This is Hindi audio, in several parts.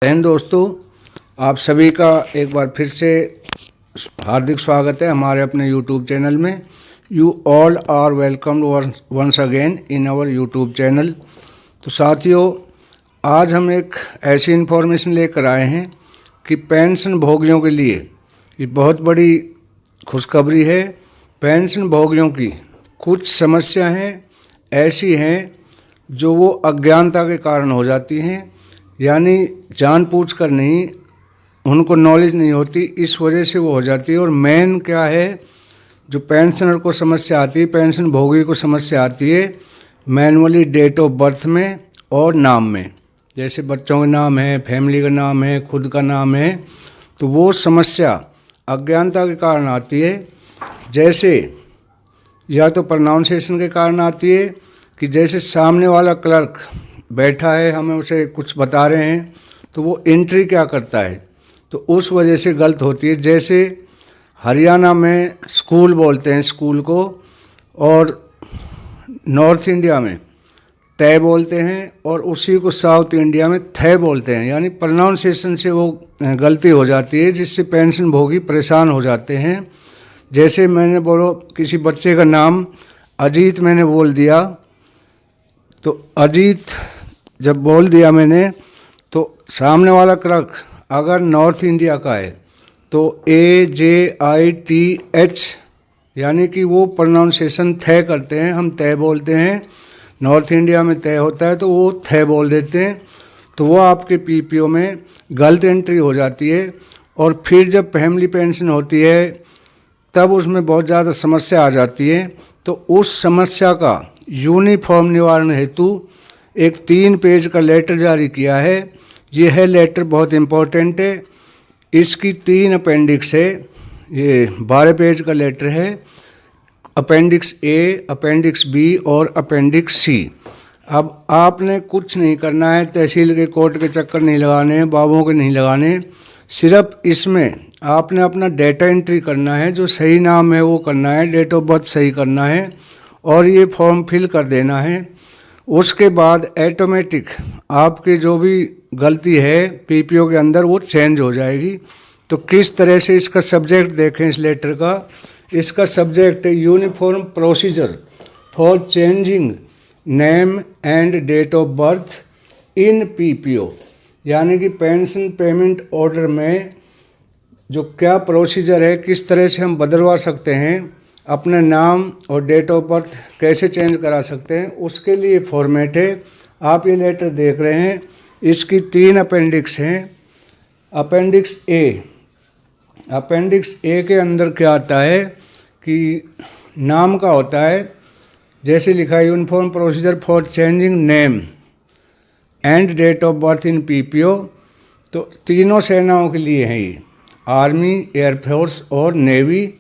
बहन दोस्तों, आप सभी का एक बार फिर से हार्दिक स्वागत है हमारे अपने YouTube चैनल में। You all are welcome once again in our YouTube channel. तो साथियों, आज हम एक ऐसी इन्फॉर्मेशन लेकर आए हैं कि पेंशन भोगियों के लिए ये बहुत बड़ी खुशखबरी है। पेंशन भोगियों की कुछ समस्याएं ऐसी हैं जो वो अज्ञानता के कारण हो जाती हैं, यानी जानबूझकर नहीं, उनको नॉलेज नहीं होती, इस वजह से वो हो जाती है। और मेन क्या है, जो पेंशनर को समस्या आती है, पेंशन भोगी को समस्या आती है मैनुअली डेट ऑफ बर्थ में और नाम में। जैसे बच्चों के नाम है, फैमिली का नाम है, खुद का नाम है, तो वो समस्या अज्ञानता के कारण आती है। जैसे या तो प्रोनाउंसिएशन के कारण आती है कि जैसे सामने वाला क्लर्क बैठा है, हमें उसे कुछ बता रहे हैं, तो वो एंट्री क्या करता है, तो उस वजह से गलत होती है। जैसे हरियाणा में स्कूल बोलते हैं स्कूल को, और नॉर्थ इंडिया में तय बोलते हैं, और उसी को साउथ इंडिया में थे बोलते हैं। यानी प्रोनाउंसिएशन से वो गलती हो जाती है, जिससे पेंशन भोगी परेशान हो जाते हैं। जैसे मैंने बोलो किसी बच्चे का नाम अजीत मैंने बोल दिया, तो अजीत जब बोल दिया मैंने, तो सामने वाला क्लर्क अगर नॉर्थ इंडिया का है तो AJITH, यानी कि वो प्रोनाउंसिएशन थे करते हैं, हम तय बोलते हैं। नॉर्थ इंडिया में तय होता है तो वो थे बोल देते हैं, तो वो आपके PPO में गलत एंट्री हो जाती है। और फिर जब फैमिली पेंशन होती है तब उसमें बहुत ज़्यादा समस्या आ जाती है। तो उस समस्या का यूनिफॉर्म निवारण हेतु एक 3 पेज का लेटर जारी किया है। यह लेटर बहुत इम्पोर्टेंट है। इसकी 3 अपेंडिक्स है। ये 12 पेज का लेटर है। अपेंडिक्स A, अपेंडिक्स B और अपेंडिक्स C। अब आपने कुछ नहीं करना है, तहसील के कोर्ट के चक्कर नहीं लगाने, बाबुओं के नहीं लगाने। सिर्फ इसमें आपने अपना डेटा एंट्री करना है, जो सही नाम है वो करना है, डेट ऑफ बर्थ सही करना है, और ये फॉर्म फिल कर देना है। उसके बाद ऑटोमेटिक आपकी जो भी गलती है PPO के अंदर वो चेंज हो जाएगी। तो किस तरह से इसका सब्जेक्ट देखें इस लेटर का। इसका सब्जेक्ट है uniform procedure for changing name and date of birth in PPO, यानी कि पेंशन पेमेंट ऑर्डर में जो क्या प्रोसीजर है, किस तरह से हम बदलवा सकते हैं, अपना नाम और डेट ऑफ बर्थ कैसे चेंज करा सकते हैं, उसके लिए फॉर्मेट है। आप ये लेटर देख रहे हैं, इसकी 3 अपेंडिक्स हैं। अपेंडिक्स ए के अंदर क्या आता है कि नाम का होता है, जैसे लिखा है uniform procedure for changing name and date of birth in PPO। तो तीनों सेनाओं के लिए है ये, आर्मी, एयरफोर्स और नेवी,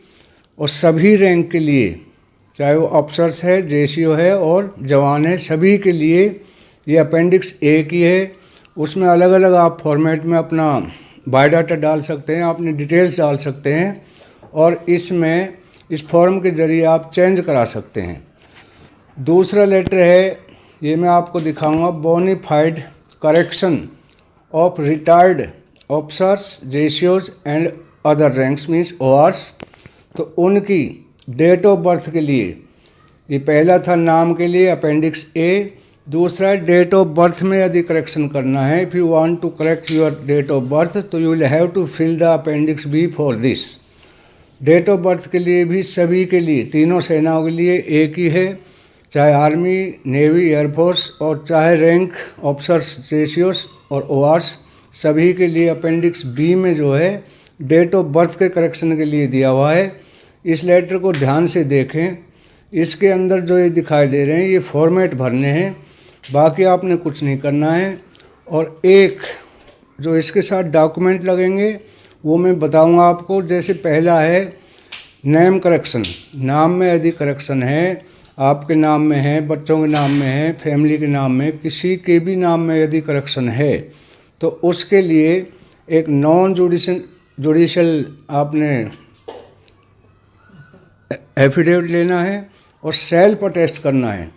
और सभी रैंक के लिए, चाहे वो अफसर्स है, JCO है और जवान है, सभी के लिए ये अपेंडिक्स A की है। उसमें अलग अलग आप फॉर्मेट में अपना बायोडाटा डाल सकते हैं, अपनी डिटेल्स डाल सकते हैं, और इसमें इस फॉर्म के ज़रिए आप चेंज करा सकते हैं। दूसरा लेटर है, ये मैं आपको दिखाऊंगा, bona fide correction of retired officers, JCOs and other ranks means ORs। तो उनकी डेट ऑफ बर्थ के लिए, ये पहला था नाम के लिए अपेंडिक्स A, दूसरा है डेट ऑफ बर्थ में यदि करेक्शन करना है, if you want to correct your date of birth तो you will have to fill the appendix B for this. Date of birth के लिए भी सभी के लिए, तीनों सेनाओं के लिए एक ही है, चाहे आर्मी, नेवी, एयरफोर्स और चाहे रैंक ऑफिसर्स, JCOs और ORs, सभी के लिए अपेंडिक्स B में जो है डेट ऑफ बर्थ के करेक्शन के लिए दिया हुआ है। इस लेटर को ध्यान से देखें। इसके अंदर जो ये दिखाई दे रहे हैं ये फॉर्मेट भरने हैं, बाकी आपने कुछ नहीं करना है। और एक जो इसके साथ डॉक्यूमेंट लगेंगे वो मैं बताऊंगा आपको। जैसे पहला है नेम करेक्शन, नाम में यदि करेक्शन है, आपके नाम में है, बच्चों के नाम में है, फैमिली के नाम में, किसी के भी नाम में यदि करेक्शन है, तो उसके लिए एक नॉन जुडिशियल आपने एफिडेविट लेना है और सेल्फ अटेस्ट करना है।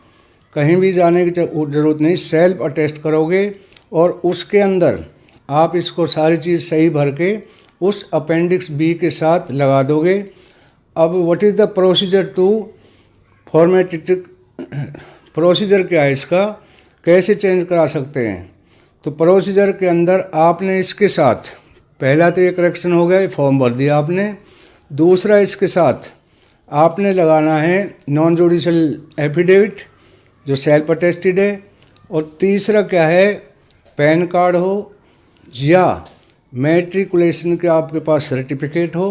कहीं भी जाने की ज़रूरत नहीं, सेल्फ अटेस्ट करोगे और उसके अंदर आप इसको सारी चीज़ सही भर के उस अपेंडिक्स बी के साथ लगा दोगे। अब what is the procedure to formatted, procedure क्या है इसका, कैसे चेंज करा सकते हैं। तो प्रोसीजर के अंदर आपने इसके साथ, पहला तो ये करेक्शन हो गया, फॉर्म भर दिया आपने। दूसरा इसके साथ आपने लगाना है नॉन जुडिशियल एफिडेविट जो सेल्फ अटेस्टेड है। और तीसरा क्या है, पैन कार्ड हो या मैट्रिकुलेशन के आपके पास सर्टिफिकेट हो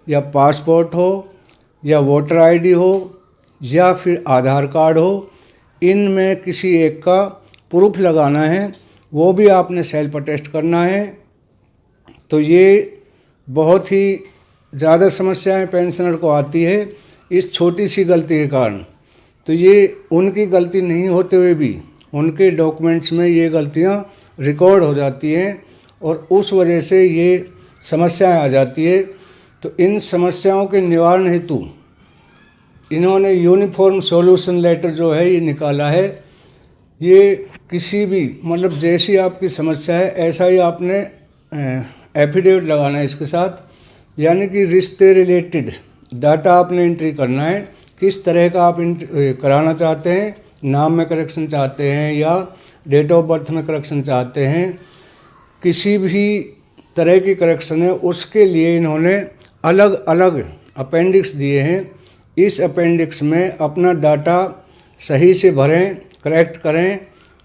या पासपोर्ट हो या वोटर आईडी हो या फिर आधार कार्ड हो, इनमें किसी एक का प्रूफ लगाना है, वो भी आपने सेल्फ अटेस्ट करना है। तो ये बहुत ही ज़्यादा समस्याएं पेंशनर को आती है इस छोटी सी गलती के कारण। तो ये उनकी गलती नहीं होते हुए भी उनके डॉक्यूमेंट्स में ये गलतियां रिकॉर्ड हो जाती हैं और उस वजह से ये समस्याएं आ जाती है। तो इन समस्याओं के निवारण हेतु इन्होंने यूनिफॉर्म सॉल्यूशन लेटर जो है ये निकाला है। ये किसी भी मतलब जैसी आपकी समस्या है ऐसा ही आपने एफिडेविट लगाना है इसके साथ, यानी कि रिश्ते रिलेटेड डाटा आपने एंट्री करना है। किस तरह का आप कराना चाहते हैं, नाम में करेक्शन चाहते हैं या डेट ऑफ बर्थ में करेक्शन चाहते हैं, किसी भी तरह की करेक्शन है उसके लिए इन्होंने अलग अलग अपेंडिक्स दिए हैं। इस अपेंडिक्स में अपना डाटा सही से भरें, करेक्ट करें।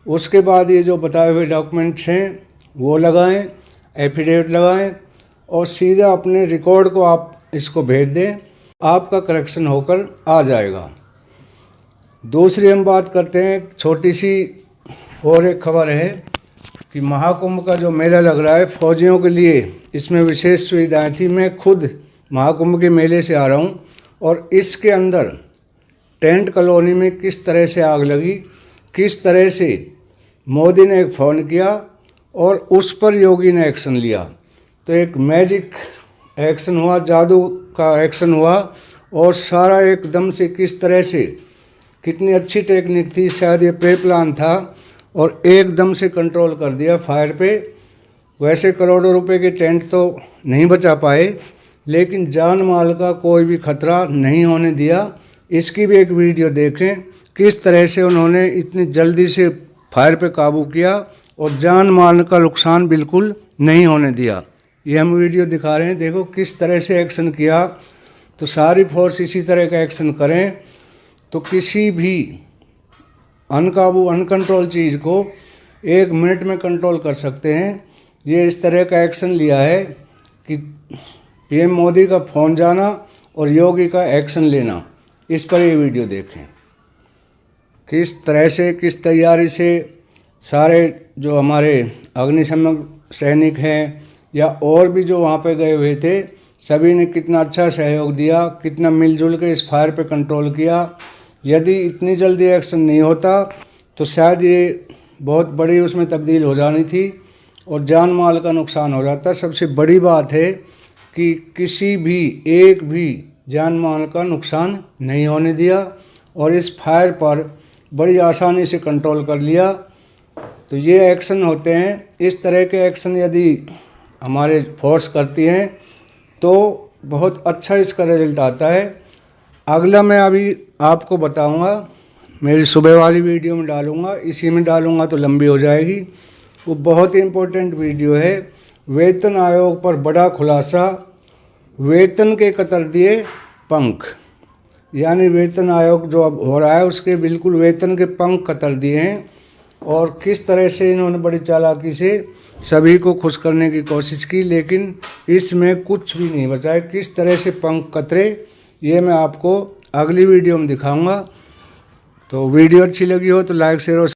उसके बाद ये जो बताए हुए डॉक्यूमेंट्स हैं वो लगाएं, एफिडेविट लगाएं और सीधा अपने रिकॉर्ड को आप इसको भेज दें, आपका करेक्शन होकर आ जाएगा। दूसरी हम बात करते हैं, छोटी सी और एक खबर है कि महाकुंभ का जो मेला लग रहा है फौजियों के लिए, इसमें विशेष सुविधाएं थी। मैं खुद महाकुंभ के मेले से आ रहा हूँ और इसके अंदर टेंट कॉलोनी में किस तरह से आग लगी, किस तरह से मोदी ने एक फ़ोन किया और उस पर योगी ने एक्शन लिया। तो एक मैजिक एक्शन हुआ, जादू का एक्शन हुआ और सारा एकदम से किस तरह से, कितनी अच्छी टेक्निक थी, शायद ये प्री प्लान था और एकदम से कंट्रोल कर दिया फायर पे। वैसे करोड़ों रुपए के टेंट तो नहीं बचा पाए लेकिन जान माल का कोई भी खतरा नहीं होने दिया। इसकी भी एक वीडियो देखें किस तरह से उन्होंने इतनी जल्दी से फायर पे काबू किया और जान माल का नुकसान बिल्कुल नहीं होने दिया। ये हम वीडियो दिखा रहे हैं, देखो किस तरह से एक्शन किया। तो सारी फोर्स इसी तरह का एक्शन करें तो किसी भी अनकाबू अनकंट्रोल चीज़ को 1 मिनट में कंट्रोल कर सकते हैं। ये इस तरह का एक्शन लिया है कि पीएम मोदी का फ़ोन जाना और योगी का एक्शन लेना। इस पर ये वीडियो देखें किस तरह से, किस तैयारी से सारे जो हमारे अग्निशमन सैनिक हैं या और भी जो वहाँ पे गए हुए थे, सभी ने कितना अच्छा सहयोग दिया, कितना मिलजुल के इस फायर पे कंट्रोल किया। यदि इतनी जल्दी एक्शन नहीं होता तो शायद ये बहुत बड़ी उसमें तब्दील हो जानी थी और जान माल का नुकसान हो जाता। सबसे बड़ी बात है कि किसी भी एक भी जान माल का नुकसान नहीं होने दिया और इस फायर पर बड़ी आसानी से कंट्रोल कर लिया। तो ये एक्शन होते हैं, इस तरह के एक्शन यदि हमारे फोर्स करती हैं तो बहुत अच्छा इसका रिजल्ट आता है। अगला मैं अभी आपको बताऊंगा, मेरी सुबह वाली वीडियो में डालूंगा, इसी में डालूंगा तो लंबी हो जाएगी। वो बहुत ही इम्पोर्टेंट वीडियो है, वेतन आयोग पर बड़ा खुलासा, वेतन के कतर दिए पंख। यानी वेतन आयोग जो अब हो रहा है उसके बिल्कुल वेतन के पंख कतर दिए हैं और किस तरह से इन्होंने बड़ी चालाकी से सभी को खुश करने की कोशिश की, लेकिन इसमें कुछ भी नहीं बचा है। किस तरह से पंख कतरे ये मैं आपको अगली वीडियो में दिखाऊंगा। तो वीडियो अच्छी लगी हो तो लाइक शेयर और